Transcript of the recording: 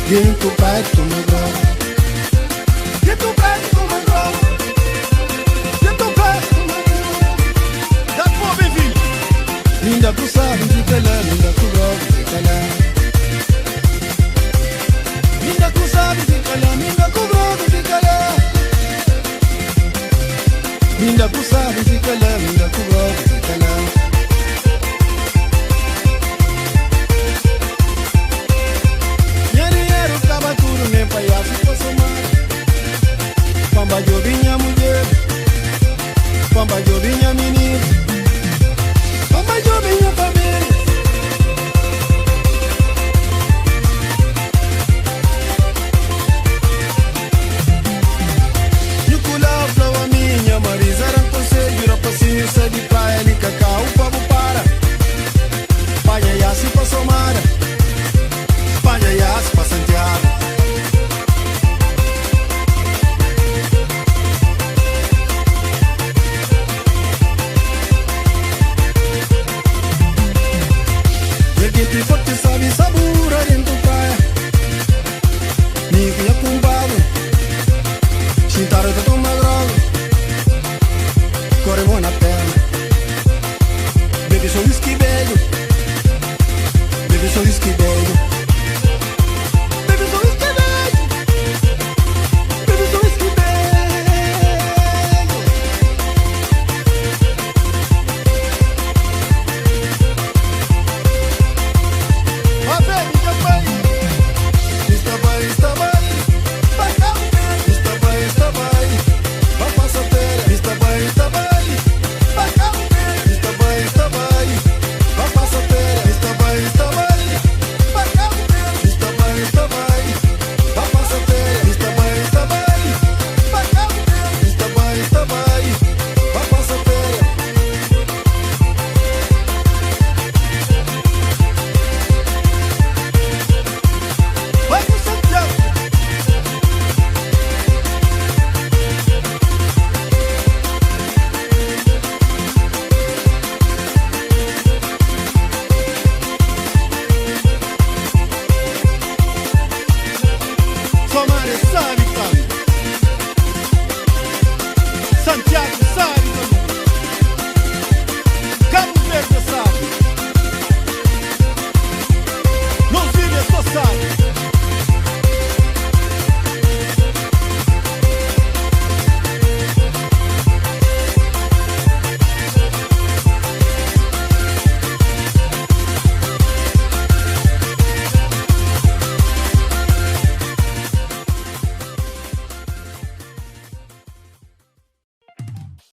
Vem tu pai, tu me droga. Vem tu pai, tu me droga. Vem tu pai, tu me droga. Dá bom, bem-vindo. Linda tu sabe de calhar, linda tu droga de calhar. Linda tu sabe de calhar, linda tu droga de calhar. Linda tu sabe de calhar, linda tu droga de calhar. Nem palhaço passou mais. Pamba de ovinha mulher, pamba de ovinha menina, pamba de ovinha família. Nicolau, flor a minha, Marisa era conselho, era passinho, sai de praia, de cacau, o povo para. Panha e assim passou mara, panha e assim pra Santiago. Quente forte sabe sabura dentro praia. Nico e apumbado, chintaro da toma droga. Corre boa na perna. Bebe só whisky velho, bebe só whisky velho.